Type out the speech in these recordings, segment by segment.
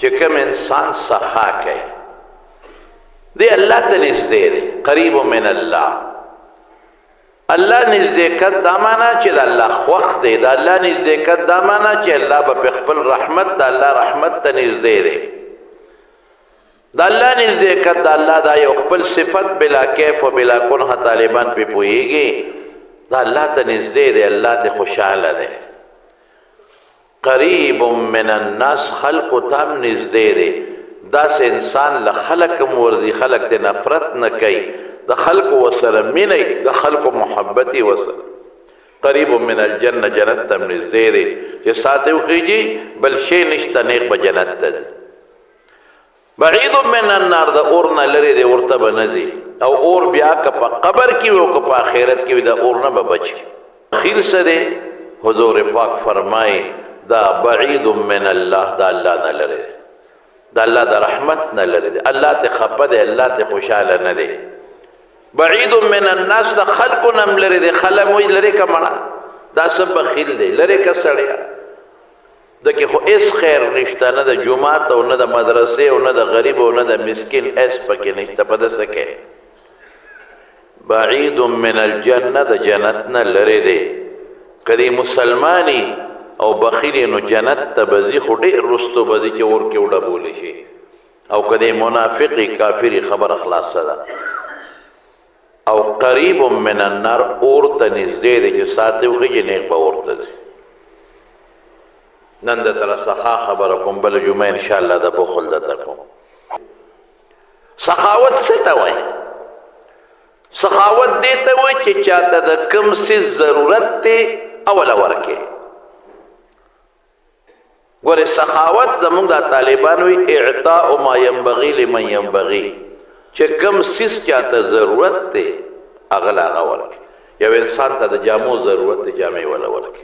چې کوم انسان سخا کوي دی الله ته نږدې دی، قریب من الله. الله نزدېکت دا معنا چې د الله خوښ دی، د الله نزدېکت دا معنا چې الله به په خپل رحمت د الله رحمت ته نږدې دی. د الله نزدېکت د الله دا یو خپل صفت بلا کیف و بلا کنه طالبان پې پوهېږي، دا الله ته نږدې دی، الله ته خوشحاله دی. قریب من الناس خلقو ته هم نږدې دی. داسې انسان له خلق هم ورځي، خلق ته نفرت نه کوي، د خلقو ورسره مینه وي، د خلقو محبت یې ورسره. قریب من الجنه جنت ته هم نږدې دی چې ساته وخیږي بل شی نشته، نیغ به جنت ته ځي. بعید من النار د اور نه لرې دی، ورته به نه ځي. او اور بیا که په قبر کې وي او که په آخرت کې وي د اور نه به بچي. بخیل څه دی؟ حضور پاک فرمایي دا بعید من الله، دا الله نه لرې دی، دا الله د رحمت نه لرې دی، الله ته خفه دی، الله ته خوشحاله نه دی. بعید من الناس د خلقو نه هم لرې دی. خلک وایي لرې که مړه دا څه بخیل دی، لرې که سړیا دکې خو هېڅ خیر نشته، نه د جومات او نه د مدرسې او نه د غریب او نه د مسکین هېڅ پکې نشته. په داسې کې بعید من الجنه د جنت نه لرې دی. که دی مسلمانی او بخیلی نو جنت ته به ځي، خو ډېر وروستو به ځي چې اور کې وډبولی شي. او که دی منافقي کافري خبره خلاصه ده. او قریب من النار اور ته نږدې دی چې ساعت وخېږي نیغ به اور ته ځي. نن د تره سخا خبره کوم، بله جمعه انشاءالله د بخل درته کوم. سخاوت څه ته وایي؟ سخاوت دې ته وایي چې چاته د کوم څیز ضرورت دی اوله ورکې. ګورې سخاوت زمونږ دا طالبان وایي اعطاء ما ینبغي لمن ینبغي، چې کوم څیز چاته ضرورت دی هغه له هغه ورکې. یو انسان ته د جامو ضرورت دی، جامې وله ورکې.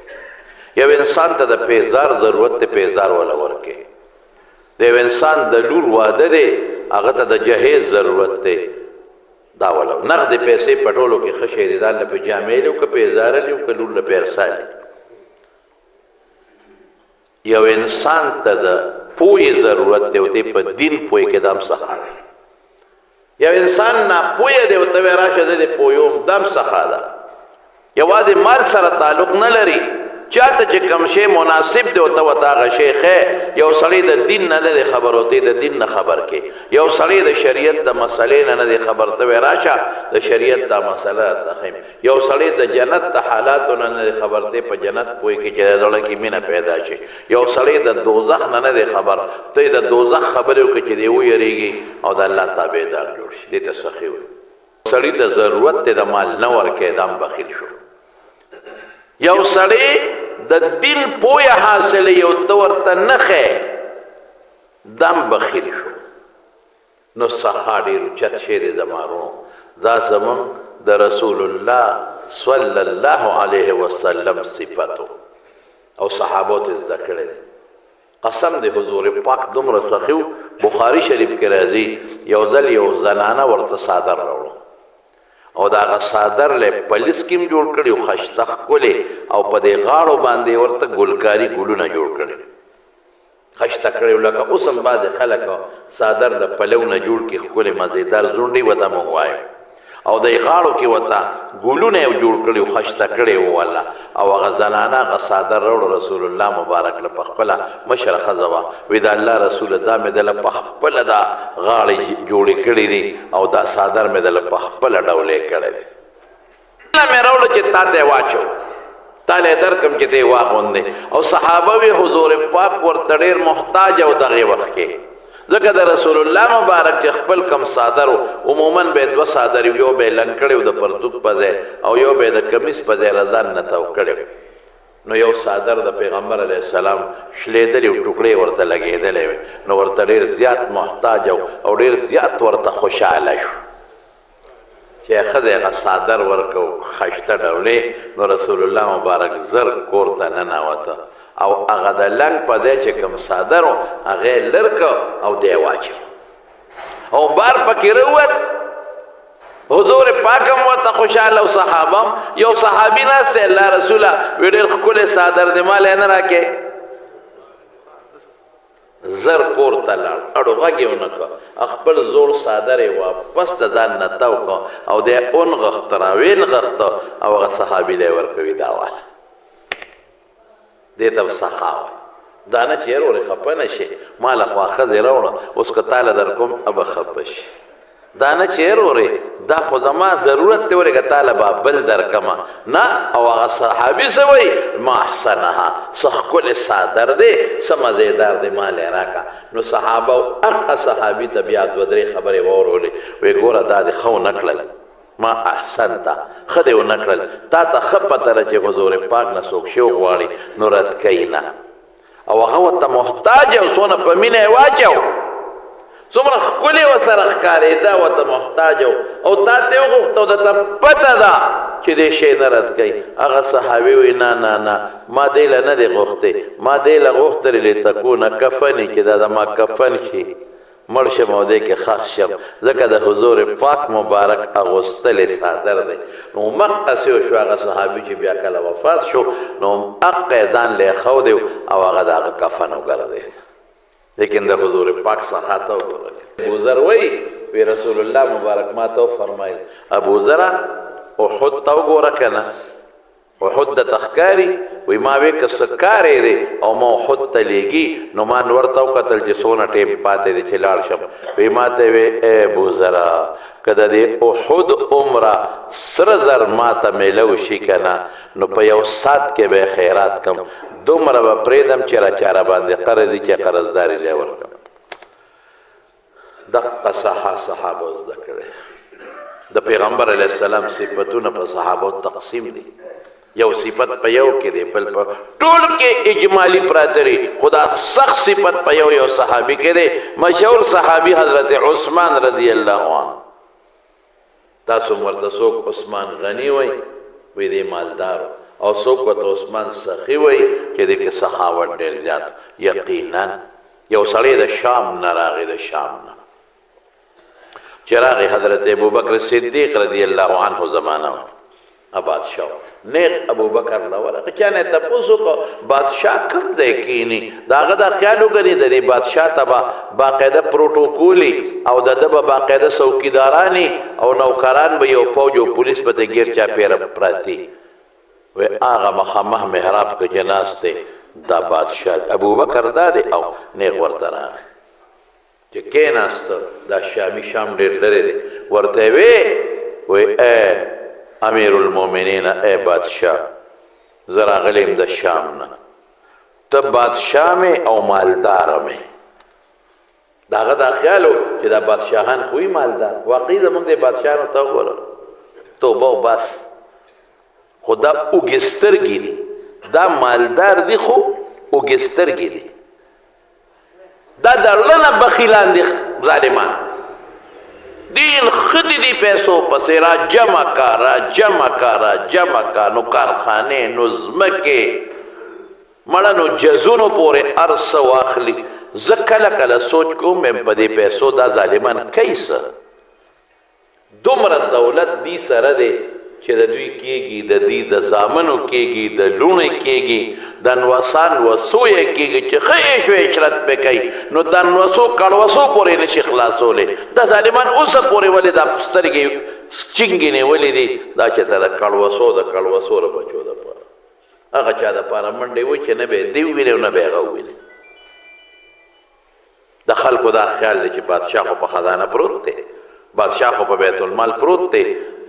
یو انسان ته د پیزار ضرورت دی، پیزار وله ورکې. د یو انسان د لور واده دی، هغه ته د جهیز ضرورت دی، دا وله. نغدې پیسې په ټولو کې ښه شی دی، دا له په جامې لي او که پیزاره لي او که لور له پیرسا لي. یو انسان ته د پوهې ضرورت دی او ته په دین پوهې کې دا هم سخا دی. یو انسان ناپوهه دی او ته وایې راشه زه دې پوهوم، دا هم سخا ده. یوازې مال سره تعلق نه لري، چاته چې کوم شی مناسب دی او ته ورته هغه شی ښیې. یو سړی د دین نه دی خبر او ته د دین نه خبر کې. یو سړی د شریعت د مسلې نه دی خبر، ته وایې راشه د شریعت دا مسله راته ښیم. یو سړی د جنت د حالاتو نه دی خبر، ته په جنت پوهېږي چې د زړه کې مینه پیدا شي. یو سړی د دوزخ نه دی خبر، ته د دوزخ خبرې وکړې چې دی ویریږي او د الله تابعدار جوړ شي. دې ته سخي وایي. سړی ته ضرورت دی د مال نه ورکې، دا هم بخیل شو. یو سړی د دین پوهه حاصله یو ته ورته نه ښیې، دا هم بخیل شو. نو سخا ډېر اوچت شی دی زمانو. دا زمونږ د رسول الله صلی الله علیه وسلم صفتو او صحابو ته زده کړی دی. قسم دی حضور پاک دومره سخي و. بخاري شریف کې راځي یو ځل یو زنانه ورته څادر راوړو او دا هغه څادر له پولیس کې هم جوړ کړي او ښایسته ښکلې او په دې غاړو باندې ورته ګلکاري ګلونه جوړ کړي، ښایسته کړي. لکه اوس هم بعضې خلک څادر د پلو نه جوړ کړي ښکلې مزېدار ځونډې ورته موږ وایو، او د غاړو کې ورته ګلونه یې جوړ کړي او ښایسته کړي وو والله. او هغه زنانه هغه څادر راوړو رسول الله مبارک له په خپله مشره ښځه وه، وایي د الله رسوله دا مې دله په خپله دا غاړې جوړې کړي دي او دا څادر مې دله په خپله ډولې کړی دی. مې راوړو چې تا ته یې واچو، تا له یې درکړم چې ته یې واغوندې. او صحابه وي حضور پاک ورته ډېر محتاج او دغې وخت کې، ځکه د رسول الله مبارک چې خپل کم څادر عموما به یې دوه څادر یو به یې لنګ کړی و د پرتوګ په ځای او یو به یې د کمیس په ځای رضان نه تاو کړی. نو یو څادر د پیغمبر علیه السلام شلېدلې او ټوکړې ورته لګېدلې وې، نو ورته ډېر زیات محتاج او ډېر زیات ورته خوشحاله شو چې ښځه هغه څادر ورکړو ښایسته ډولې. نو رسول الله مبارک زر کور ته ننوته او هغه د لنګ په ځای چې کوم څادر و هغه یې لر کړ او دی یې واچو او بار پکې راووت. حضور پاک هم ورته خوشحاله او صحابه هم. یو صحابي ناست دی، الله رسوله وی ډېر ښکلی څادر دی ما له یې نه راکې. زر کور ته لاړ اړو غږ یې ونه کړ خپل زوړ څادر یې واپس د ځان نه تاو کړ او دی یې ونغښته راوینغښته او هغه صحابي له یې ورکوي دا واله دې ته سخا وایي دا نه چې یارورې خفه نه شي ما له خوا ښځې راوړه اوس که تاله در کوم به خفه شي دا نه چې یارورې دا خو زما ضرورت دی ورې که تاله به بل در کمه نه او هغه صحابي څه وایي ما احسنها څه ښکلی څادر دی څه مزېدار دی ما له یې راکړه نو صحابه هغه صحابي ته بیا دوه درې خبرې واورولې وایي ګوره دا دې ښه ونه کړل ما احسنته ښه دې ونه کړل تا ته ښه پته ده چې حضور پاک نه څوک شی وغواړي نو رد کوي نه او هغه ورته محتاج او څونه په مینه یې واچو څومره ښکلې ورسره ښکارېده ورته محتاج او تا ته یې وغوښته او درته پته ده چې دې شی نه رد کوي هغه صحابي وایي نه نه نه ما دې له نه دی غوښتې ما دې له غوښتلې لتکونه کفنې چې دا زما کفن شي مړ شم او دې کې ښخ شم ځکه د حضور پاک مبارک اغوستلی څادر دی نو مقصې وشو هغه صحابي چې بیا کله وفات شو نو حقه یې ځان له یې ښودی او هغه د هغه کفن وګرځېد لیکن د حضور پاک څخه ته وګورئ ابوذر وایي وی رسول الله مبارک ما ته وفرمایل ابوذره احد ته وګوره که نه احد د ښکاري وی ما وی که څه کارې دی او ما احد ته لیږي نو ما نور ته وکتل چې څونه ټیم پاتې دی چې لاړ شم وی ما ته وی ای ابوذره که د دې احد عمره سره زر ما ته میلو شي که نه نو په یو ساعت کې به خیرات کم دومره به پرېږدم چې را چاره باندې قرض دي چې قرضداري لی ورکړم دقه صحابه زده کړی د پیغمبر علیه السلام صفتونه په صحابو تقسیم دي یو صفت په یو کې دی بل په ټول کې اجمالی پراته دی خو دا سخت صفت په یو صحابي کې دی مشهور صحابي حضرت عثمان رضی الله عنه تاسو ورته څوک عثمان غني وایي وی دی مالدار او څوک ورته عثمان سخي وایي چې دی کې سخاوت ډېر زیات یقینا یو سړی د شام نه راغی د شام نه چې راغی حضرت ابوبکر صدیق رضی الله عنه زمانه بادشاہ نیک ابوبکر نه ورغه چا نه تپوسو کو بادشاہ کم ځای کینی داغه دا خیال وکړي د دې بادشاہ ته باقاعده پروتوکولي او د به باقاعده څوکیدارانی او نوکران به یو فوج او پولیس په غیر چا پیر پراتی و هغه مخامه محراب کې جنازته دا بادشاہ ابوبکر دا دی او نیک ورته راغی چې کېناست دا شامی شام ډېر لري دی ورته وی امیر المومنین اے بادشاہ ذرا غلیم د شام نه ته بادشاہ میں او مالدار میں داغه دا خیالو چې دا بادشاہان خوی مالدار واقعي زموږ د بادشاہانو ته وګوره توبه بس خدا اوګسترګي دي دا مالدار دي خو اوګسترګي دي دا درلنه بخیلان دي ظالمان دین خدی دی پیسو پس را جمع کا نو کارخانے نو زمکے مڑا نو جزونو پورے ارس واخلی زکل کل سوچ کو میں پدی پیسو دا ظالمان کیسا دمر دولت دی سر دے چې د دوی کېږي د دې د زامنو کېږي د لوڼې کېږي د نوسان وسو یې کېږي چې ښه عیش و عشرت پې کوي نو د نوسو کړوسو پورې نشي خلاصولی دا ظالمان اوسه پورې ولې دا سترګې چینګې نیولې دي دا چې ته د کړوسو د بچو دپاره هغه چا دپاره منډې وي چې نه به یې دی وویلې او نه به یې هغه وویلې د خلکو دا خیال دی چې بادشاه خو په خزانه پروت دی بادشاه خو په بیت المال پروت دی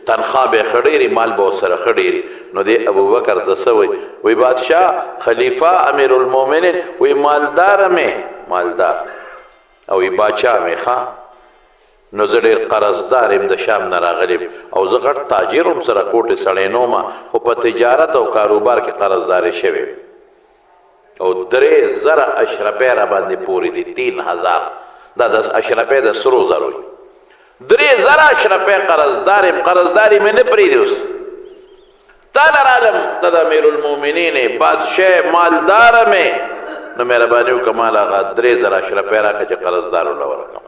تنخواه به خډيري مال به سره خډيري نو دی ابوبکر ته سوي وی بادشاہ خلیفہ امیر المؤمنین وی مالدار او وی بادشاہ می ښا نو زه ډېر قرضدار یم د شام نه راغلیم او زه غټ تاجر هم سره کوټې سړی نومه خو په تجارت او کاروبار کې قرضدارې شوی او 3000 اشرفې را باندې پورې دي 3000 دا د اشرفې د سرو زرو 3000 اشرفې قرضداري مې نه پرېږدي اوس تا نه رالم ته د امیر المؤمنین بادشاه مالدار مې نو مهرباني وکړه مال هغه 3000 اشرفې راکړه چې قرضدارو له ورکړم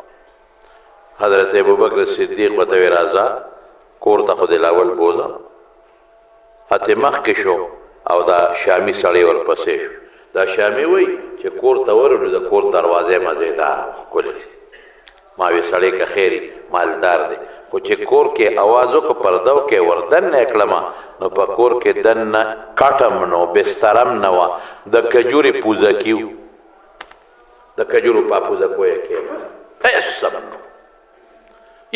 حضرت ابوبکر صدیق ورته وی راځه کور ته خو دې لاول بوځه هتې مخکې شو او دا شامي سړی ورپسې شو دا شامي وایي چې کور ته ورغلو د کور دروازې مزېداره ښکلې ما وی سړی که خیري مالدار دی خو چې کور کې اواز وکړه پردو کې وردننه یې کړمه نو په کور کې دننه کټم نو بسترم نه وه د کجورې پوزکي و د کجورو په پوزکو یې کېږه هېڅ نو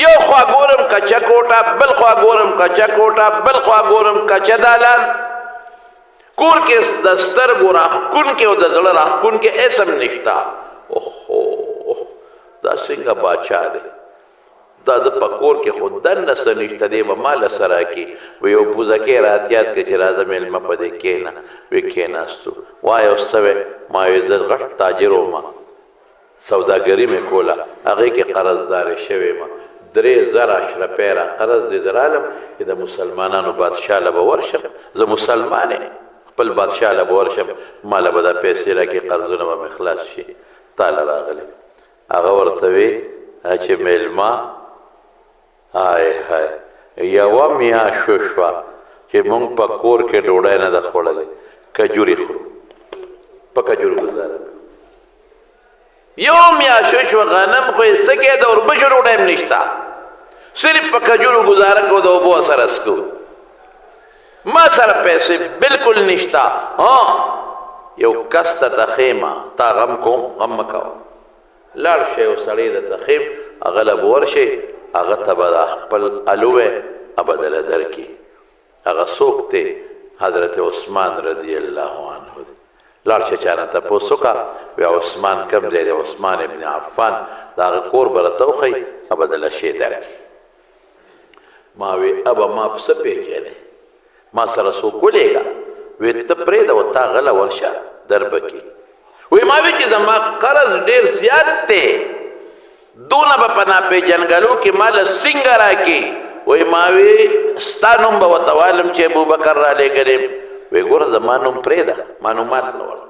یو خوا ګورم کچه کوټه بل خوا ګورم کچه کوټه بل خوا ګورم کچه دالان کور کې د سترګو راښکونکې او د زړه راښکونکې هېڅ هم نشته اوهو دا څنګه باچا دی دا د په کور کې خو دننه څه نشته دی به ماله څه راکړي وی یو پوزکی راتیاد کړه چې راځه مېلمه په دې کښېنه وی کښېناستو وایه اوس څه وی ما وی زه غټ تاجر وم سوداګري مې کوله هغې کې قرضدارې شوې یم 3000 اشرفۍ را قرض دې درالم چې د مسلمانانو بادشاه له به ورشم زه مسلمان یم خپل بادشاه له به ورشم ماله به دا پیسې راکړي قرضونه به مې خلاص شي تاله راغلی هغه ورته وی چې مېلمه های های یوه میاشت وشوه چې موږ په کور کې ډوډۍ نه ده خوړلې کجوري خورو په کجورو ګزاره یو میاشت وشوه غنم خو یې څه کېده وربشو ډوډۍ هم نشته صرف په کجورو ګزاره کوو د اوبو سره څکو ما سره پیسې بلکل نشته یو کس ته تخیمه تا غم کوم غم مه کوه لاړ شی یو سړی د تخیم هغه له به ورشئ هغه ته به خپل الوی ابدله درکړي هغه څوک دی حضرت عثمان رضی الله عنه دی لاړ شه چا نه تپوس وکړه وی عثمان کوم ځای دی عثمان ابن عفان د هغه کور به راته وښیي ابدله شی درکړي ما وی ابه ما په څه پېژنې ما سره څوک ولېږه وی ته پرېږده و تا غله ورشه دربه کې وی ما وی چې زما قرض ډېر زیات دی دونه به په ناپېژنګلو کې ماله څنګه راکړي وی ما وی ستا نوم به ورته والم چې ابوبکر رالېږلی وی ګوره زما نوم پرېږده معلومات نه ورته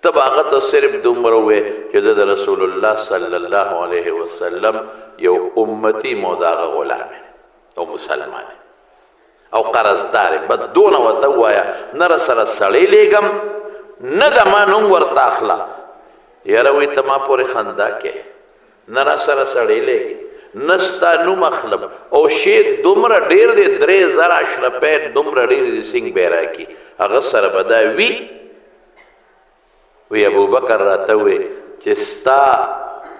ته به هغه ته صرف دومره ووایې چې زه د رسول الله صلی الله علیه وسلم یو امتي مو د هغه غلام او مسلمان او قرضدار بس دونه ورته ووایه نه راسره سړی لېږم نه د ما نوم ورته اخله یاره وی ته ما پورې خندا کې نه راسره سړی لېږي نه ستا نوم اخلم او شی دومره ډېر دی 3000 اشرفۍ دومره ډېر دي څنګه به یې راکړي هغه سره به دا وی ابوبکر راته وی چې ستا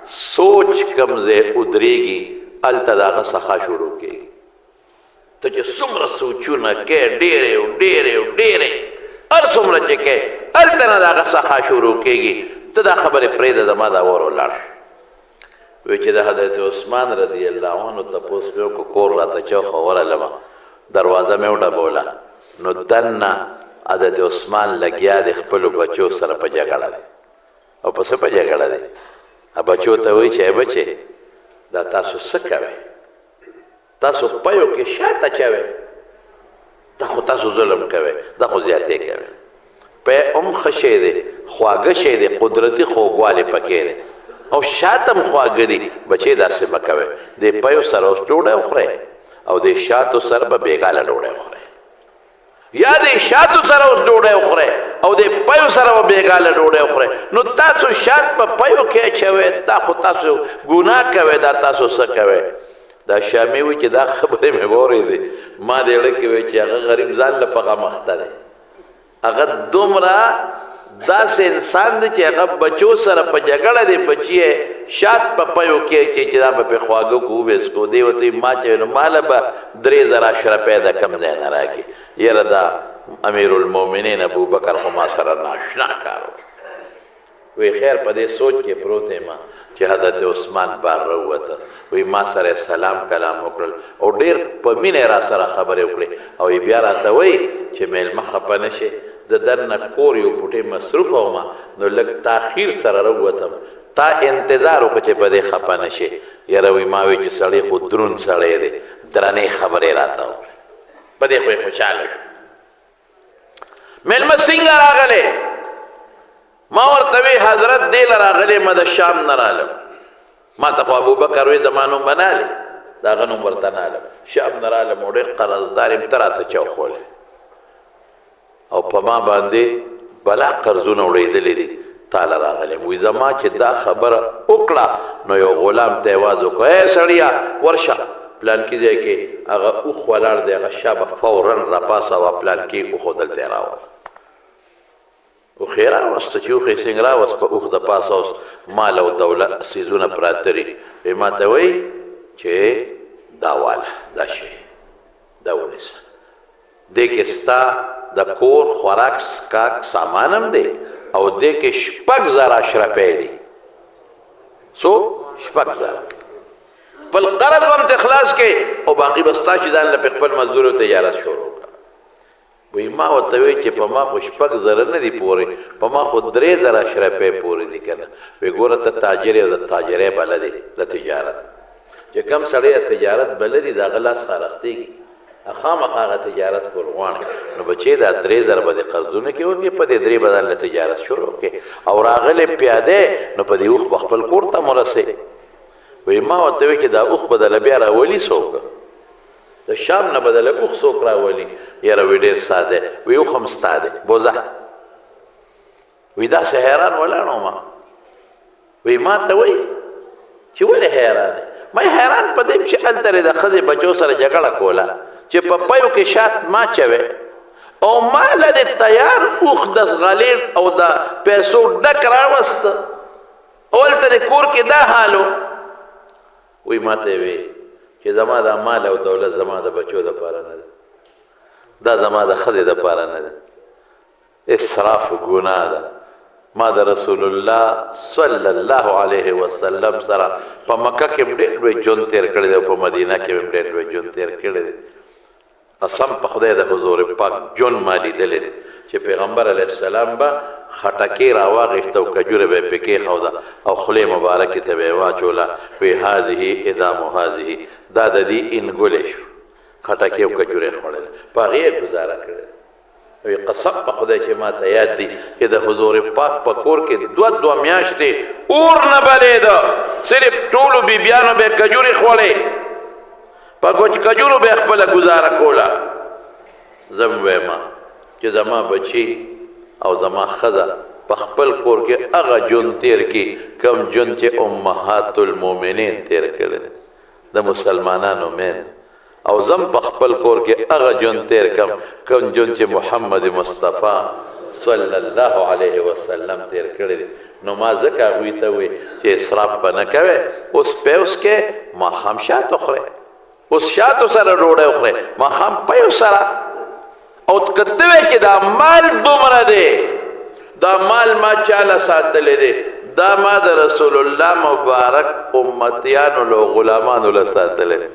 سوچ کوم ځای ودرېږي هلته د هغه څخه شروع کېږي ته چې څومره سوچونه کې ډېرې او ډېرې او ډېرې هر څومره چې کې هلته نه د هغه څخه شروع کېږي ته دا خبرې پرېږده زما دا ور ولاړ شه وی چې د حضرت عثمان رضی الله عنه تپوس مې وکړو کور راته چوخه ورغلمه دروازه مې وډبوله نو دننه حضرت عثمان لګیا د خپلو بچو سره په جګړه دی او په څه په جګړه دی بچو ته وایي چې بچې دا تاسو څه کوئ تاسو پیو کې شاته چوئ دا خو تاسو ظلم کوئ دا خو زیاتې کوئ پی هم ښه شی دی خواږه شی دی قدرتي خوږوالی پکې دی او شاتم خواږه دي بچې داسې مه کوئ د پیو سره اوس ډوډۍ وخورئ او د شاتو سره به بېګاله ډوډۍ وخورئ یا د شاتو سره اوس ډوډۍ وخورئ او د پیو سره به بېګاله ډوډۍ وخورئ نو تاسو شات په پیو کې اچوئ دا خو تاسو ګناه کوئ دا تاسو څه کوئ دا شامي وي چې دا خبرې مې واورېدې ما دې زړه کې وی چې هغه غریب ځان له په غم اخته دی هغه دومره داسې انسان دی چې هغه بچو سره په جګړه دی بچی شات په پیو کې چې دا به پې خواږه کو وبېسکو دی ورته ما چې نو ماله به 3000 اشرفۍ د کم ځای نه راکړي یاره دا امیر المؤمنین ابوبکر خو ما سره ناشنا کار وی خیر په دې سوچ کې پروت یم چې حضرت عثمان بار راووته وی ما سره سلام کلام وکړل او ډېر په مینه را سره خبرې وکړې او بیا راته وایي چې میلمه خفه نه شي د دننه کور یو پوټې مصروفه ومه نو لږ تاخیر سره راووتم تا انتظار وکړه چې په دې خفه نه شي یاره وی ما وی چې سړی خو دروند سړی دی درنې خبرې راته وکړې په دې خو یې خوشحاله شو میلمه څنګه راغلی ما ورته وی حضرت دې له راغلی ما د شام نه رالم ما ته خو ابوبکر وی زما نوم به نه علم د هغه نوم ورته نه علم شام نه رالم او ډېر قرضدار یم ته راته چوخولی او په ما باندې بلا قرضونه وړېدلې دي تاله راغلی وایي زما چې دا خبره وکړه نو یو غلام ته یې آواز وکړه ای سړیه ورشه پلانکي ځای کې هغه اوښ ولاړ دی هغه شا به فورا راپاڅوه پلانکي اوښو دلته یې راوړه اوښ یې راوسته چې اوښ یې څنګه راوست په اوښ د پاسه اوس مال او دولت څیزونه پراته دي وایي ما ته وایي چې دا واله دا شی دا ونیسه دې کې ستا د کور خوراک څښاک سامان هم دی او دې کې 6,000 اشرفۍ دي څو 6,000 بل قرض هم ته خلاص کې او باقي به ستا چې ځان له خپل مزدور او تجارت شروع کړه وایي ما ورته وایي چې په ما خو 6,000 نه دي پورې په ما خو 3,000 اشرفۍ پورې دي که نه وایي ګوره ته تاجر یې او د تاجرۍ بلد یې د تجارت چې کوم سړی د تجارت بلد یي د هغه لاس خارښتېږي خامخا هغه تجارت کول غواړي نو بچې دا 3,000 به دې قرضونه کې وکړي په دې 3 به ځان له تجارت شروع کړي او راغلی پیاده نو په دې اوښ به خپل کور ته مرسې وایي ما ورته وایي چې دا اوښ به دله بیا راولي څوک د شام نه به دله اوښ څوک راولي یاره وایي ډېر ساده وایي اوښ هم ستا دی بوځه وایي داسې حیران ولاړ ما وایي ما ته وایي چې ولې حیران دی ما حیران په دې چې هلته د ښځې بچو سره جګړه کوله چې په پیو کې شات ما چوي او ما له د تیار اوښ د غلیل او د پیسو ډک راوست او هلته د کور کې دا حالو وایي ما ته یې وایي چې زما دا مال او دولت زما د بچو دپاره نه ده دا زما د ښځې دپاره نه ده اسراف ګناه ده ما د رسول الله صلی الله علیه وسلم سره په مکه کې هم ډېر لوی ژوند تېر کړی دی او په مدینه کې هم ډېر لوی ژوند تېر کړی دی قسم په خدای د حضور پاک ژوند ما لیدلی دی چې پیغمبر علیه السلام به خټکې راواغېسته او کجوره به یې پې کېښوده او خولې مبارکې ته به یې واچوله وایي هذه ادام هذه دا د دې انګلې شو خټکې او کجوره یې خوړله په هغې یې ګزاره کړې وی قسم په خدای چې ما ته یاد دي چې د حضور پاک په کور کې 2 میاشتې اور نه بلېده صرف ټولو بیبیانو به کجورې خوړې په کجورو به یې خپله ګزاره کوله زه م وایم چې زما بچي او زما ښځه په خپل کور کې هغه ژوند تېر کړي کوم ژوند چې امهات المؤمنین تېر کړی دی د مسلمانانو میندو او زم په خپل کور کې هغه ژوند تېر کړم کوم ژوند چې محمد مصطفی صلی الله علیه وسلم تېر کړی دی نو ما ځکه هغوی ته وایي چې اسراف به نه کوې اوس پیوس کې ماښام شات وخورئ اوس شاتو سره ډوډۍ وخورئ ماښام پیو سره او که ته وایې چې دا مال دومره دی دا مال ما چاله ساتلی دی دا ما د رسول الله مبارک امتیانو له غلامانو له ساتلی دی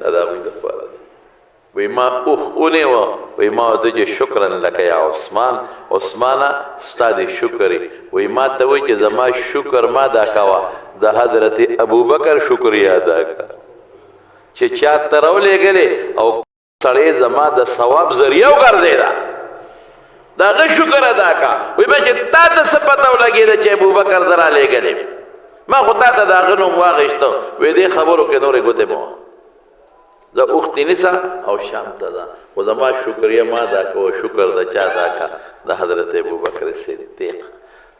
دا د هغوی دپاره دی وایي ما اوښ ونیوه وایي ما ورته چې شکرا لکه یا عثمانه ستا دې شکر یې وایي ما ته وایي چې زما شکر ما دا کوه د حضرت ابوبکر شکریا ادا کړه چې چا ته راولېږلې او سړی زما د ثواب ذریعه وګرځېده د هغه شکر ادا کړه وایي بیا چې تا ته څه پته ولګېده چې ابوبکر زه رالېږلې ما خو تا ته د هغه نوم واخېسته وایي دې خبرو کې نورې ګوتې مه وه زه اوښ دې نیسه او شام ته ځه خو زما شکریه ما دا کوه شکر د چا دا کا د حضرت ابوبکر صدیق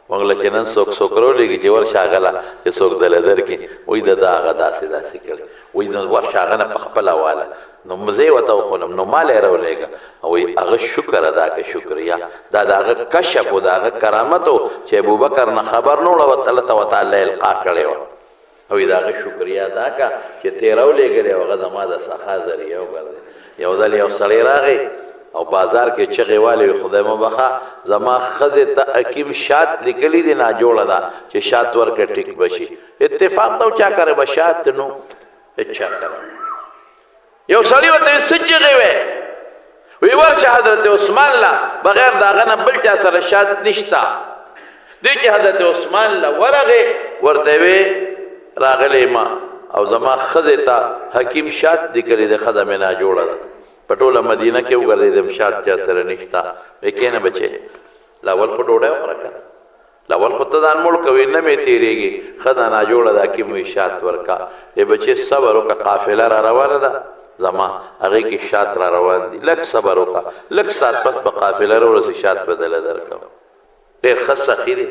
موږ له چې نن څوک راولېږي چې ورشه هغه چې څوک دله درکړي وایي د هغه داسې کړي وایي نو ورشه هغه نه په خپله واله نو زه یې ورته وښولم نو مال یې راولېږه وایي هغه شکر ادا کړه شکریه دا د هغه کشف و د هغه کرامت و چې ابوبکر نه خبر نه وړه الله ته وتعالی القا کړې وه او د هغه شکریه ادا کړه چې ته یې راولېږلې او هغه زما د سخا ذریعه وګرځېد یو ځل یو سړی راغی او بازار کې چغې والې وي خدای مو بخه زما ښځې ته حکیم شات لیکلي دي ناجوړه ده چې شات ورکړه ټیک بشي اتفاق ته چا کرے به شات نو اچھا کرے یو سړی ورته څه چغې وې وی ورشه حضرت عثمان لا بغیر د هغه نه بل چا سره شات نشته دی چې حضرت عثمان لا ورغې ورته وې راغلی ما او زما ښځې ته حکیم شات لیکلي دی ښځه مې ناجوړه ده په ټوله مدینه کې وګرځېدم شات چا سره نشته وایي کښېنه بچې لاول خو ډوډۍ وخوره که لاول خو ته ځان مړ کوې نه مې تېرېږي ښه ده ناجوړه ده حکیم وایي شات ورکه ای بچې صبر وکړه قافله را روانه ده زما هغې کې شات را روان دي لږ صبر وکړه لږ سات پس به قافله راورسې شات به دله درکوم ډېر ښه سخي دی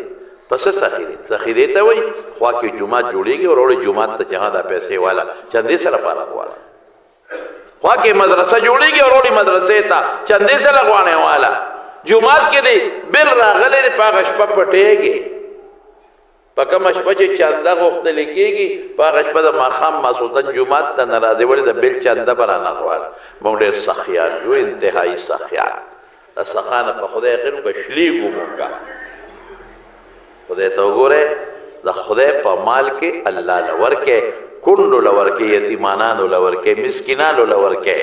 پس سخي دی سخي دی ته وایي خوا کې جومات جوړېږي او راوړې جومات ته چې هغه دا پیسې والا چندې سره پاره غواړه خوا کې مدرسه جوړېږي او راوړې مدرسې ته چندې سره غواړې والا جومات کې دی بل راغلی دی په هغه شپه پټېږي په کومه شپه چې چنده غوښتلی کېږي په هغه شپه د ماښام ماسخوتن جومات ته نه راځي ولې د بل چنده به رانه غواړي موږ ډېر سخیان یو انتهایي سخیان د سخا نه په خدای یقین وکړه شلیږو مونږه خدای ته وګورئ د خدای په مال کې الله له ورکې کونډو له ورکې یتیمانانو له ورکې مسکینانو له ورکې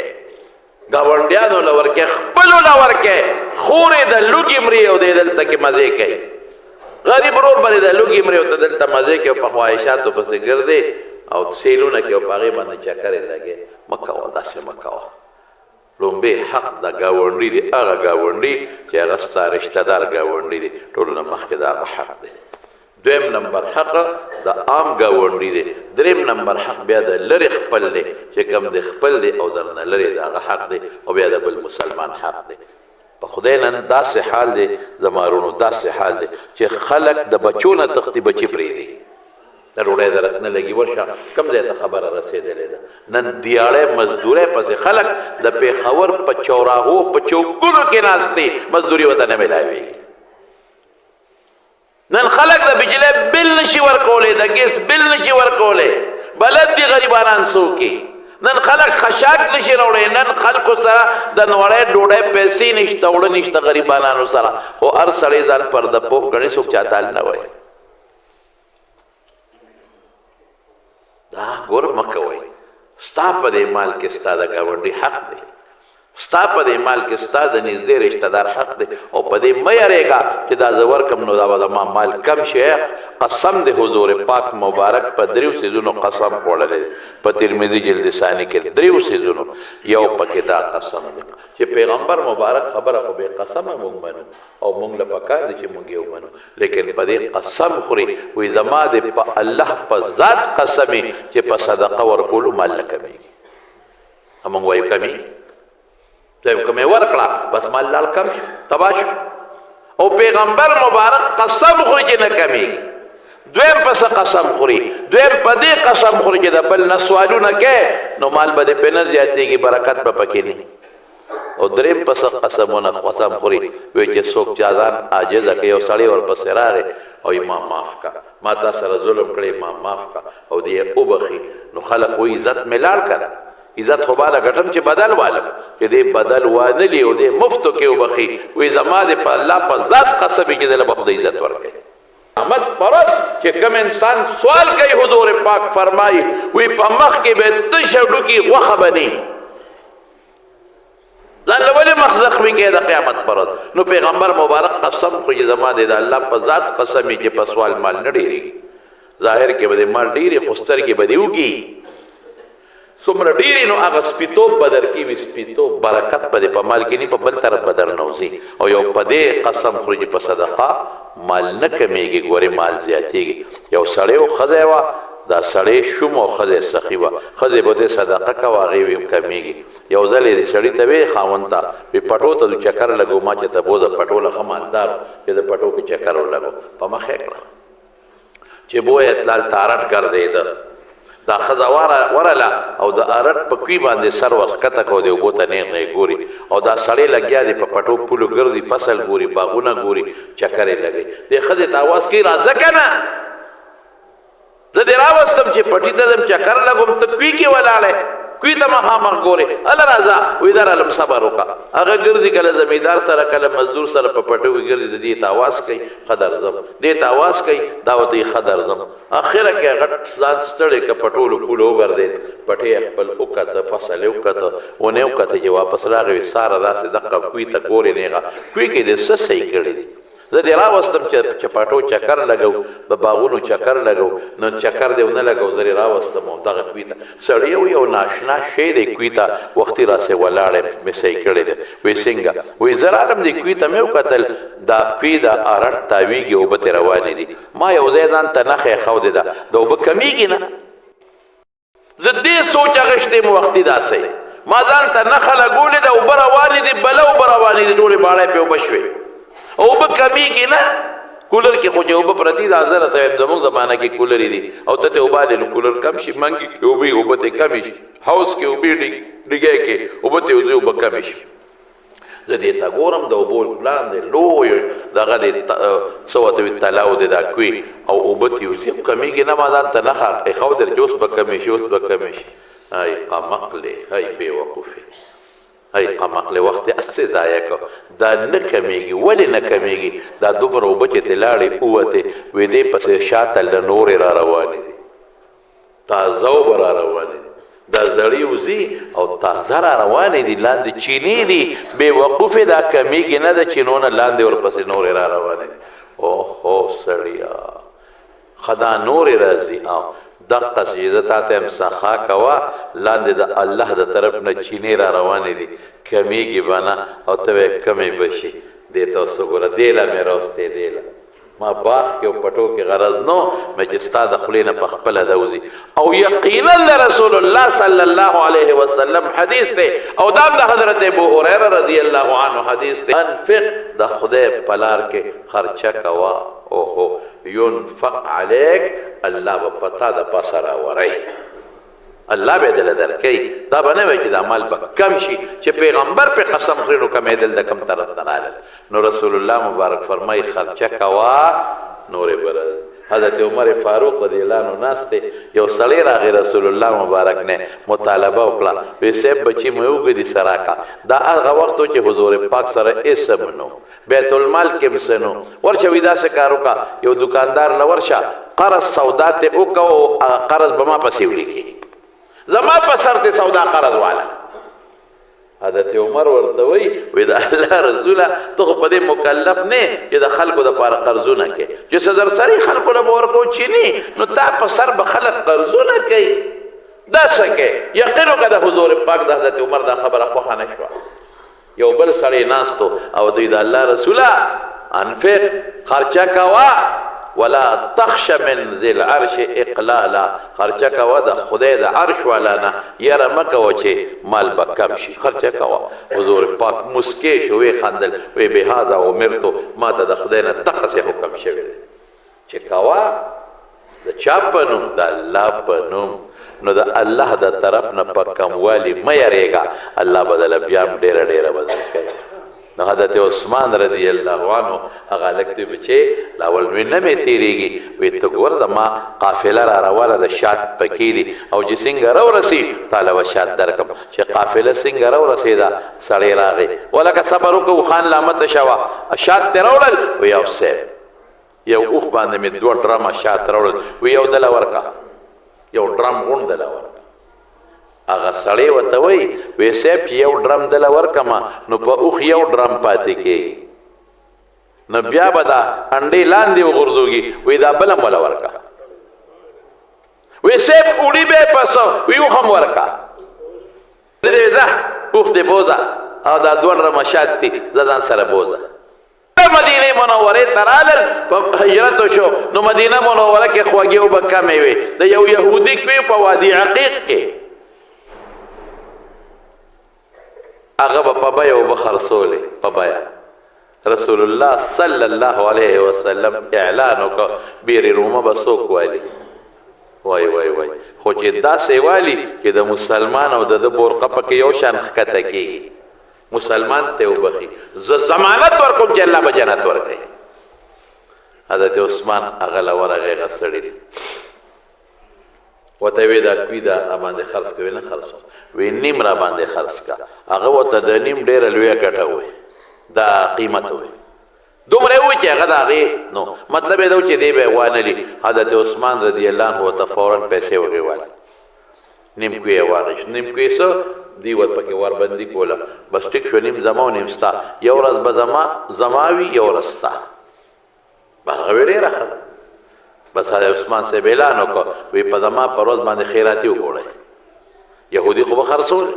ګاونډیانو له ورکې خپلو له ورکې خورې د لوږې مري او دی دلته کې مزې کوي غریب ورور باندې د لوږې مري او ته دلته مزې کوي او په خواهشاتو پسې ګرځې او سیلونه کې او په هغې باندې چکرې لګې مه کوه داسې مه کوه لومبې حق د ګاونډي دی هغه ګاونډي چې هغه ستا رشته دار ګاونډي دی ټولو نه مخکې د هغه حق دی دویم نمبر حق د عام ګاونډي دی دریم نمبر حق بیا د لرې خپل دی چې کوم د خپل دی او درنه لرې د هغه حق دی او بیا د بل مسلمان حق دی په خدای نن داسې حال دی زما وروڼو داسې حال دی چې خلک د بچو نه تښتي بچي پرېږدي د ډوډۍ درک نه لګي ورشه کوم ځای ته خبره رسېدلې ده نن دیاړی مزدورۍ پسې خلک د پېښور په چوراهو په چوکونو کې ناست دي مزدوري ورته نه میلاوېږي نن خلک د بجلی بل نشي ورکولی د ګیس بل نشي ورکولی بلد دي غریبانان څوکي نن خلک خشاک نشي راوړی نن خلکو سره د نوړی ډوډۍ پیسې نشته وړه نشته غریبانانو سره خو هر سړی ځان پرده پوخ ګڼي څوک چاته حال نه وایي دا ګور مه کوئ ستا په دې مال کې ستا د ګاونډي حق دی ستا په دې مال کې ستا د نږدې رشته دار حق دی او په دې مه یارېږه چې دا زه ورکړم نو دا به زما مال کم شي قسم د حضور پاک مبارک په دریو څیزونو قسم خوړلی په ترمذي جلد ثاني کې دریو څیزونو یو پکې دا قسم دی چې پیغمبر مبارک خبره خو بې قسمه موږ منو او موږ له پکار دی چې موږ یې ومنو لیکن په دې قسم خوري وایي زما د په الله په ذات قسمې چې په صدقه ورکولو مال نه کمیږي موږ وایو کمیږي کومې ورکړه بس مال لاړ کم شو تباه شو او پیغمبر مبارک قسم خوري چې نه کمیږي دویم پس قسم خوري دویم په دې قسم خوري چې د بل نه سوالونه کوې نو مال به دې پې نه زیاتېږي برکت به پکې نه او دریم پس قسمونه قسم خوري وایي چې څوک چا ځان عاجزه کوي یو سړی ورپسې راغی او ما معاف کا ما تا سره ظلم کړی ما معاف کا او دې وبخي نو خلک وایي عزت مې لاړ کړه عزت خو بالا ګټم چې بدل والم چې دې بدل وانلی او دې مفتو کې وبخي وایي زما دې په الله په ذات قسم چې دله به خدای عزت ورکړي قیامت پرد چې کوم انسان سوال کوي حضور پاک فرمایي وایي په مخ کې به تشه ډوکي غوښه بني ځان له ولې مخ زخمي کوي د قیامت پرد نو پیغمبر مبارک قسم خو چې زما دې د الله په ذات قسم چې په سوال مال نه ډېرېږي ظاهر کې به دې مال ډېرې خو سترګې به دې وږي څومره ډېرې نو هغه سپیتوب به درکوي وي سپیتوب برکت به دې په مال کې نه په بل طرف به در نوځي او یو په دې قسم خوري چې په صدقه مال نه کمیږي ګورې مال زیاتېږي یو سړی و ښځی وه دا سړی شوم او ښځی سخي وه ښځې به دې صدقه کوه هغې وي کمیږي یو ځل یې سړي ته ویې خاوند ته وي پټو ته د چکر لګو ما چې ته بوځه پټو له ښه مالدار چې د پټو کې چکر ولګو په مخ یې کړه چې بویه تلال تارټ ګرځېده دا ښځه ورله او د ارټ په کوي باندې سر ورښکته کړو د اوبو ته نیغ نیغ ګوري او دا سړی لګیا دی په پټو پولو ګرځي فصل ګوري باغونه ګوري چکرې لګوي دې ښځې ته اواز کوي راځه که نه زه دې راوستم چې پټي ته ځم چکر لګوم ته کوي کې ولاړی کوي ته مخامخ ګورې هله راځه وایي دا رالم صبر وکړه هغه ګرځي کله زمیندار سره کله مزدور سره په پټو کې ګرځي د دې ته اواز کوي ښه درځم دې ته اواز کوي دا ورته یې ښه درځم اخره کې غټ ځان ستړی که په ټولو پولو وګرځېد پټۍ یې خپل وکته فصل یې وکته ونه یې وکته چې واپس راغی وي ساره داسې دقه کوي ته ګورې نیغه کوي کې دې څه صحیح کړي دي زه دې راوستم چې پټو چکر لګو په باغونو چکر لګو نو چکر دې ونه لګو زه دې راوستم او دغه کوي ته سړی یو ناشنا شی دی کوي ته وختي راسې ولاړی مې صحیح کړی دی وایي څنګه وایي زه رالم دې کوي ته مې وکتل دا کوي د ارټ تاویږي اوبه ترې روانې دي ما یو ځای ځان ته نښې ښودې ده د اوبه کمیږي نه زه دې سوچ اخیستی م وختي داسې ما ځان ته نښه لګولې ده اوبه روانې دي بله اوبه روانې دي ټولې باړۍ پې اوبه شوې اوبه کمیږي نه کولر کې خو چې اوبه پرتې ده زه راته وایم زموږ زمانه کې کولرې دي او ته ته اوبه نو کولر کم شي منګي کې اوبې اوبه ته کمې شي هاوس کې اوبې ډیګی کې اوبه ته اوځي اوبه کمې شي زه دې ته ګورم د اوبو لاندې لوی دغه دې څه ورته وي تلاو دی دا کوي او اوبه ته اوځي کمیږي نه ما ځان ته نښه ایښودل چې اوس به کمې شي اوس به کمې شي ای قمقلې ای بېوقوفې ای قمقلې وخت یې هسې ضایع کړ دا نه کمیږي ولې نه کمیږي دا دومره اوبه چې ترې لاړې ووتې وې دې پسې شاته له نورې را روانې دي تازه اوبه را روانې دي دا زړې وځي او تازه را روانې دي لاندې چینې دي بېوقوفې دا کمیږي نه د چینو نه لاندې ورپسې نورې را روانې دي اوهو سړیا ښه دا نورې راځي او دقه چې زه تا ته یم سخا کوه لاندې د الله د طرف نه چینې را روانې دي کمیږي به نه او ته به کمې به شي دې ته اوس وګوره دیله مې راوستې دیله ما باغ کې او پټو کې غرض نو مې چې ستا د خولې نه په خپله دوځي او یقینا د رسول الله صلی الله علیه وسلم حدیث دی او دا هم د حضرت ابو هریره رضی الله عنه حدیث دی انفق د خدای په لار کې خرچه کوه اوهو ينفق عليك الله به پتا د پاسه راوری الله به دل درکوي دا به نه وي چې د عمل به کم شي چې پیغمبر په قسم خوري نو کمېدل د کم طرف ته رالل نو رسول الله مبارک فرمایي خرچه کوه نورې به راځي حضرت عمر فاروق رضی الله عنه ناست دی یو سړی راغی رسول الله مبارک نه مطالبه وکړه وی صاحب بچي مې وګدي سراکا دا هغه وخت چې حضور پاک سره اسم نو بیت المال کې مسنو ورشه ودا سے کارو کا یو دکاندار لورشه قرض سودا ته وکاو قرض بما پسې ولیکي زما په سر ته سودا قرض والا حضرت عمر ورته وی دا الله رسوله ته خو په دې مکلف نه چې د خلکو دپاره قرضونه کوي چې څه درسري خلکو له به ورکو چیني نو تا په سر به خلک قرضونه کوي دا څه کوي یقین وکړه د حضور پاک د حضرت عمر دا خبره خوښه نه شوه یو بل سړی ناستو او دوی د الله رسوله انفق خرچه کوه ولا تخش من ذي العرش اقلالا خرچه کوه د خدای د عرش والا نه یره مه کوه چې مال به کم شي خرچه کوه حضور پاک مسکې شو وی خندل وی بهذا امرتو ما ته د خدای نه دقسې حکم شوی دی چې کوه د چا په نوم د الله په نوم نو د الله د طرف نه په کموالي مه یریږه الله به دله بیا هم ډېره ډېره به درکوي نو حضرت عثمان رضی الله عنه هغه هلک ته بچې لاول وی نه مې تېرېږي وی ته ګوره د ما قافله را روانه د شات پکې دي او چې څنګه راورسي تاله به شات درکړم چې قافله څنګه راورسېده سړی راغی ولکه صبر وکړو خان لامته شوه شات ترې راوړل وی او صاحب یو اوښ باندې مې 2 ډرمه شات راوړل وی یو دله ورکړه یو ډرم غونډ دله ورکړه هغه سړی ورته وایي وی صاحب چې یو ډرم دله ورکړمه نو په اوښ یو ډرم پاتې کېږي نو بیا به دا انډې لاندې وغورځوږي وی دا بله م وله ورکړه وی صاحب اوړي به یې پسه وی اوښ هم ورکړه دې ځه اوښ دې بوځه او دا 2 ډرمه شات دي زه ځان سره بوځه مدینه منوره ته رالل په هجرت شو نو مدینه منوره کې خوږې اوبه کمې وې د یو یهودي کوي په وادي عقیق کې هغه به په بیه اوبه خرڅولې په بیه رسول الله صلی الله علیه وسلم اعلان وکړ بیرې رومه به څوک والي وای وای وای خو چې داسې والي چې د مسلمان او د ده برقه پکې یو شان ښکته کېږي مسلمان ته وبخي زه ضمانت ورکوم چې الله به جنت ورکوي حضرت عثمان هغه له ورغی هغه سړي ورته وی دا کوي دا باندې خرڅ کوي نه خرڅوم وی نیم را باندې خرڅ کا هغه ورته د نیم ډېره لویه ګټه وی دا قیمت وی دومره وی چې هغه د هغې نو مطلب یې دا و چې دی به یې وانلي حضرت عثمان رضی الله عنه ورته فورا پیسې ورېواله نیم کوی یې واخېست نیم کوی څه دی ور پکې وربندي کوله بس ټیک شو نیم زما او نیم ستا یو ورځ به زما وي یو ورځ ستا بس هغه وی ډېره ښه ده بس حضرت عثمان صاحب اعلان وکړ وی په زما په ورځ باندې خیراتي وکړئ یهودي خو به خرڅول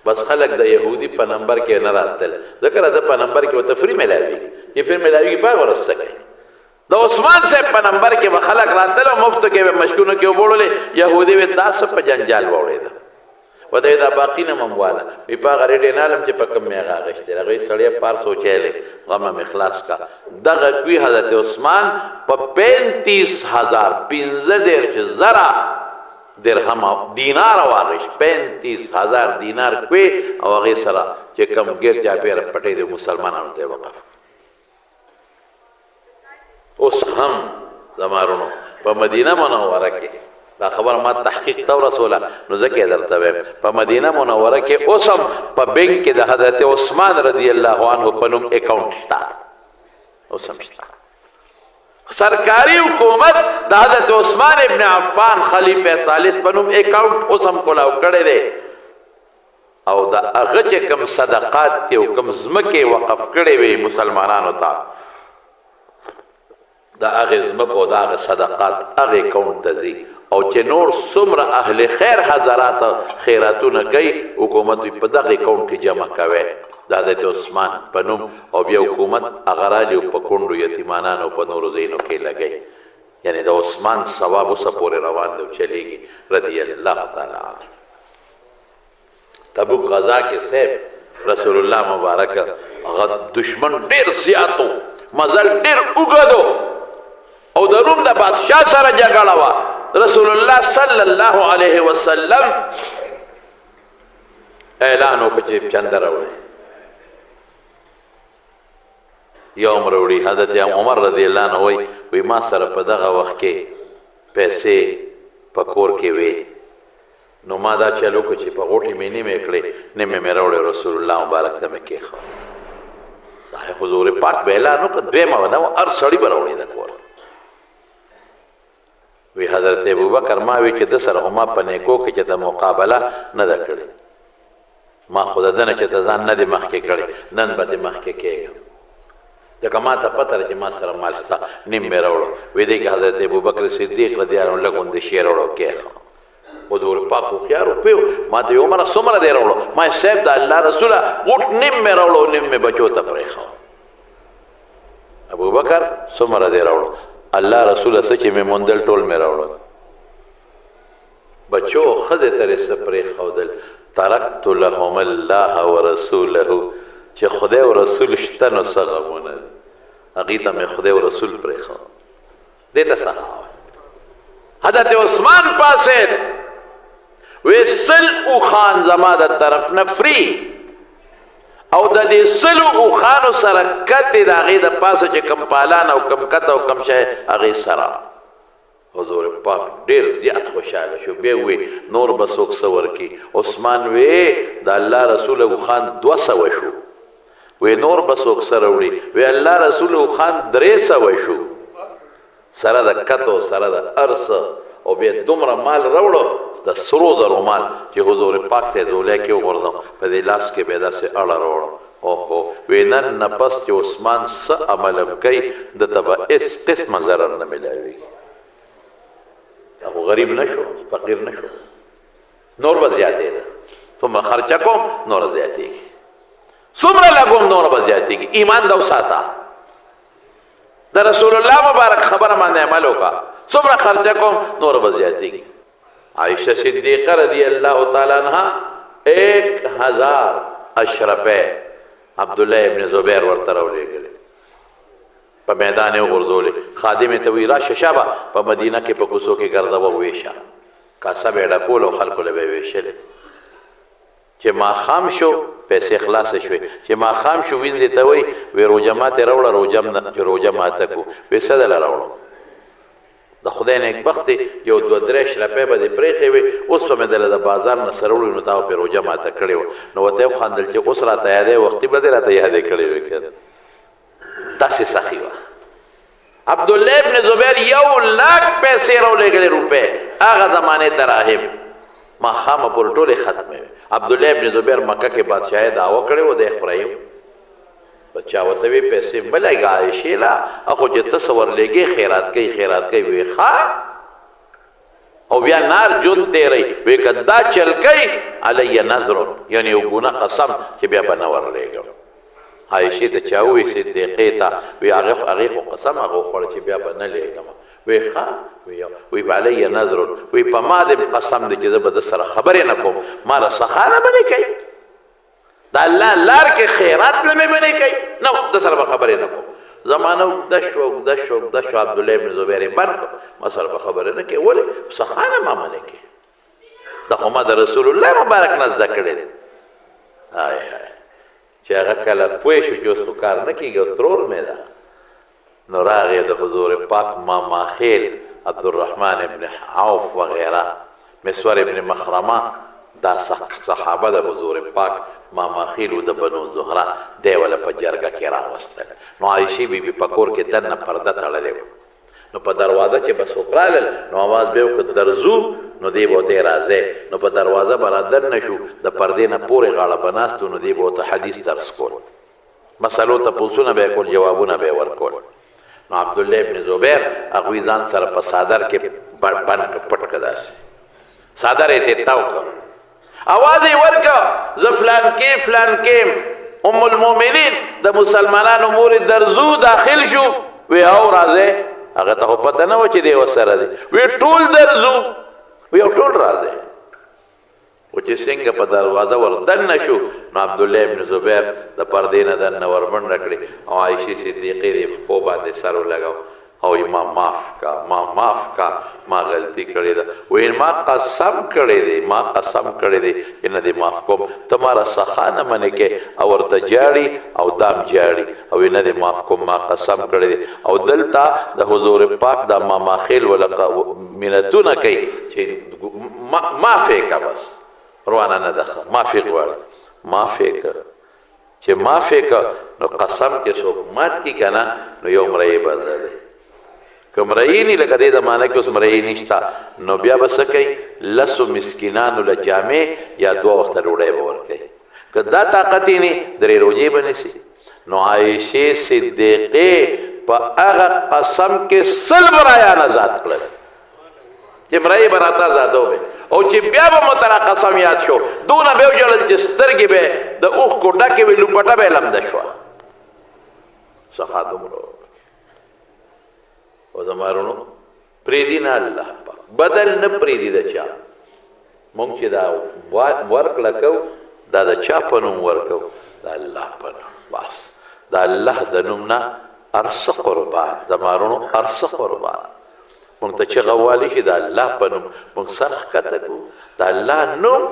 بس خلک د یهودي په نمبر کې نه راتل ځکه د په نمبر کې ورته فری میلاویږي چې فری میلاویږي په هغه ورځ څه کوي د عثمان صاحب په نمبر کې به خلک راتل او مفتو کې به مشکونو کې وبوړلې یهودي وی دا څه په جنجال واوړېده ودې دا باقی نه ممواله وی په غریډې نالم چې په کم مې غاغشته هغه سړی پار سوچېلې غم مې خلاص کا دغه کوي حضرت عثمان په 35000 زرا درهم دینار واغش 35000 دینار کوي او هغه سره چې کم ګر چا پیر پټې د مسلمانانو ته وقف اوس هم زمارونو په مدینه منوره کې دا خبر ما تحقیق تو رسوله نو ځکه درته وایم په مدینه منوره کې اوس هم په بینک کې د حضرت عثمان رضی الله عنه په نوم اکاونټ شته اوس هم شته سرکاری حکومت د حضرت عثمان ابن عفان خلیفہ ثالث په نوم اکاونټ اوس هم کولاو کړی دی او د هغه چې کوم صدقات دي او کوم ځمکې وقف کړی وي مسلمانانو ته دا هغه ځمکو او دا هغه صدقات هغه اکاونټ ته ځي او چې نور څومره اهل خیر حضرات خیراتونه کوي حکومت په دغه اکاونټ کې جمع کوي د حضرت عثمان په نوم او بیا حکومت هغه راځي په کونډو یتیمانانو په نورو ځایونو کې لګوي یعنی د عثمان ثواب اوسه پورې روان دی چلیږي رضی الله تعالی عنه تبوک غزا کې صاحب رسول الله مبارک دشمن ډیر زیاتو مزل ډیر وګدو او د روم د بادشاہ سره جګړه وا رسول الله صلی الله علیه وسلم اعلان وکړ چې چندر راوړي یوم راوړي حضرت عمر رضی الله عنه وی ما سره په دغه وخت کې پیسې پکور کې وي نو ما دا چلو کو چې په غوټي مې نه میکړې نه مې راوړي رسول الله مبارک ته مې کېخو صاحب حضور پاک بیلا نو کدوې ما ونه ار سړی براوړي د کور وی حضرت ابوبکر ما وی چې د سره ما په نیکو کې چې د مقابله نه ده کړې ما خود دنه چې ځان نه دی مخکې کړې نن به دې مخکې کېږم ځکه ما ته پته ده چې ما سره مال شته نیم مې راوړو وی دی که حضرت ابوبکر صدیق رضی الله عنه لږ غوندې شی راوړو کېښه حضور پاک هوښیار وپیو ما ته یې عمره څومره دی راوړو ما یې صاحب د الله رسوله غوټ نیم مې راوړو نیم مې بچو ته پرېښه ابوبکر څومره دی راوړو الله رسول څه چې مې موندل ټول مې راوړل بچو ښځې ته یې څه پرېښودل ترکت لهم الله ورسوله چې خدای او رسول شته نو څه غمونه دي هغې ته مې خدای او رسول پرېښود دې ته سخاوت حضرت عثمان پاسید وی سل اوخان زما د طرف نه فری او د دې سلو اوخانو سره کتې د هغې د پاسه چې کم پالان او کم کت او کم شی هغې سره حضور پاک ډېر زیات خوشحاله شو بیا وی نور به څوک څه ورکړي عثمان وی د الله رسول اوخان 200 شو وی نور به څوک څه راوړي وی الله رسول اوخان 300 شو سره د کتو سره د ارس او بیا دومره مال راوړو د سرو زرو مال چې حضور پاک ته زولیا کې وغورځم په دې لاس کې بیا داسې اړه راوړو اوهو وی نن نه پس چې عثمان څه عملم کوي دته به هېڅ قسمه ضرر نه میلاویږي خو غریب نه شو فقیر نه شو نور به زیاتېده څومره خرچه کوم نور زیاتېږي څومره لګوم نور به زیاتېږي ایمان ده وساته د رسول الله مبارک خبره باندې عمل وکړه څومره خرچه کوم نور به زیاتېږي عائشہ صدیقه رضی الله تعالی عنها 1000 اشرفه عبدالله ابن زبیر ورته راولېږلې په میدان یې وغورځولې خادمې ته وی راشه شابه په مدینه کې په کوڅو کې ګرځوه ویشه کاسه به یې ډکول او خلکو له به یې ویشلې چې ماښام شو پیسې خلاصې شوې چې ماښام شو ویندې ته وایي وی روژه ماتې راوړه چې روژه ماته کړو وی څه دله راوړم د خدای نیکبخت یو 2-3 شرپۍ به دې پرېښې وې اوس به مې دله د بازار نه سره وړي نو تا به پرې روژه ماته کړې وه نو ورته یې وخندل چې اوس راته یادې وختي به دې راته یادې کړې وې که داسې سخي وه عبدالله ابن زبیر 1,00,000 پیسې راولېږلې روپۍ هغه زمانې دراهم ماښامه پورې ټولې ختمې وې عبدالله ابن زبیر مکه کې بادشاهي دعوه کړې و دی خورایو بچا ورته وی پیسې مه لګه عایشې له خو چې ته څه ورلېږې خیرات کوي وی ښه او بیا نار جون تېری وی که دا چل کوي علی نظر یعنې یو ګونه قسم چې بیا به نه ورلېږم عایشې ته چا ووی صدیقې ته وی هغې خو قسم هغه وخوړه چې بیا به نه لېږم وی ښه وی علی نظر وی په ما دې قسم دی چې زه به د سره خبرې نه کوم ما را سخانه به نه کوي د الله لار کې خیرات نه مې به نه کوي نه د سره به خبرې نه کوم زمانه اوږده شوه عبدالله ابن زبیر یې بند کړ ما سره به خبرې نه کوي ولې سخانه ما منې کوي دا خو ما د رسول الله مبارک نه زده کړی دی چې هغه کله پوه شو چې اوس خو کار نه کېږي او ترور مې ده نو راغې د حضور پاک ماما خیل عبدالرحمن ابن عوف وغیره مسور ابن مخرمه دا صحابه د حضور پاک ماما خیل د بنو زهره دی وله په جرګه کې راوستل نو عایشې بیبي په کور کې دننه پرده تړلې وه نو په دروازه چې به څوک رالل نو اواز به یې وکړ درځو نو دی به ورته راځی نو په دروازه به را دننه شو د پردې نه پورې غاړه به ناست نو دی به ورته حدیث درس کول مسلو تپوسونه به یې کول جوابونه به یې ورکول نو عبدالله ابن زبیر هغوی ځان سره په څادر کې بند پټ کړه داسې څادر یې تې تاو کړ اواز یې ورکړه زه فلان کې ام المؤمنین د مسلمانانو مورې درځو داخل شو وی او راځئ هغه ته خو پته نه وه چې دی ورسره دی وی ټول درځو وی او ټول راځئ خو چې څنګه په دروازه ور دننه شو نو عبدالله ابن زبیر د پردې نه دننه ور منډه کړې او عایشې صدیقې د پښو باندې سر ولګاو او ما معاف کا ما غلطي کړې ده وی ما قسم کړی دی چې نه دې معاف کوم ته ما را سخا نه منې کې او ورته جاړي او دام جاړي او نه دې معاف کوم ما قسم کړی دی او دلته د حضور پاک دا ماما خیل ولقه منتونه کوي چې معافې کا بس روانه نه ده معافې غواړي معافې که چې معافې که نو قسم کې څوک مات کي که نه نو یو مرۍ به زه دی که مرۍ نی لکه دې زمانه کې اوس مرۍ نشته نو بیا به څه کوي لسو مسکینانو له جامې یا 2 وخته ډوډۍ به ورکوي که دا طاقت یې نه 3 روژې به نیسي نو عایشې صدیقې په هغه قسم کې 100 برایان آزاد کړل چې مرۍ به راته ازادو به او چې بیا به مو ته قسم یاد شو دونه به وژړل چې سترګې به د اوښکو ډکې وې لوپټه به یې لمده شوه سخا دومره او زما وروڼو پرېږدي نه الله پاک بدل نه پرېږدي د چا مونږ چې دا ورکړه کوو دا د چا په نوم ورکوو د الله په نوم بس د الله د نوم نه ارڅه قربان زما وروڼو ارڅه قربان مونږ ته چغه والی شي د الله په نوم مونږ سر ښکته کوو د الله نوم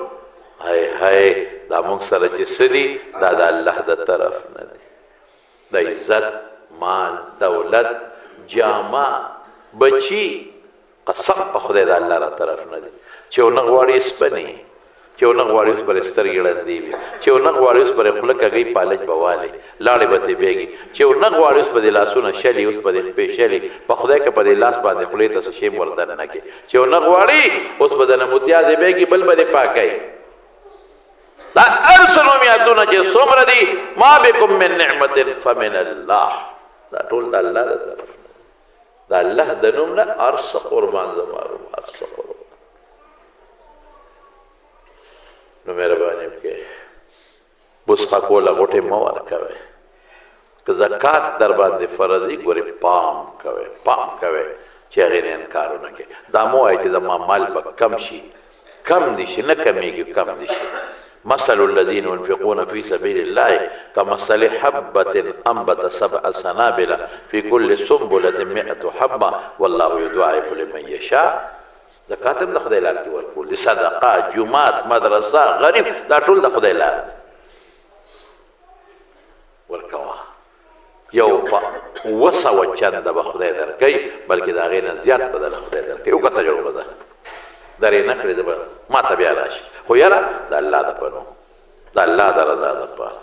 هی دا مونږ سره چې څه دي دا د الله د طرف نه دی د عزت مال دولت جامه بچی قسم په خدای د الله را طرف نه دی چې ونه غواړي سپنې چې ونه غواړي اوس پرې سترګې ړندې وي چې ونه غواړي اوس پرې خوله کږۍ پالچ به والي لاړې به ترې بېږي چې ونه غواړي اوس په دې لاسونه شلي اوس په دې خپې شلي په خدای که په دې لاس باندې خولې ته څه شی م ور دننه کړي چې ونه غواړي اوس به دنه متیازې بېږي بل به دې پاکوي دا هر څه نومیاتونه چې څومره دي ما بکم من نعمت فمن الله دا ټول د الله د طرف نه د الله د نوم نه هر څه قربان زما هر څه قربان نو مهرباني وکړئ بسخه کوله غوټې مه ورکوئ که زکات در باندې فرض وي ګورې پام کوئ چې هغې نه انکار ونه کړئ دا مه وایئ چې زما مال به کم شي کم دي شي نه کمیږي کم دي شي مثل الذين ينفقون في سبيل الله كمثل حبة أنبت 7 سنابل في كل سنبلة 100 حبة والله يضاعف لمن يشاء زکات هم د خدای لار کې ورکول د صدقه جومات مدرسه غریب دا ټول د خدای لار ورکوه یو په 200 چنده به خدای درکوي بلکې د هغې نه زیات به د خدای درکوي وکړه تجربه ده درې نه کړې ده به ما ته بیا راشي خو یاره د الله د په نوم د الله د رضا دپاره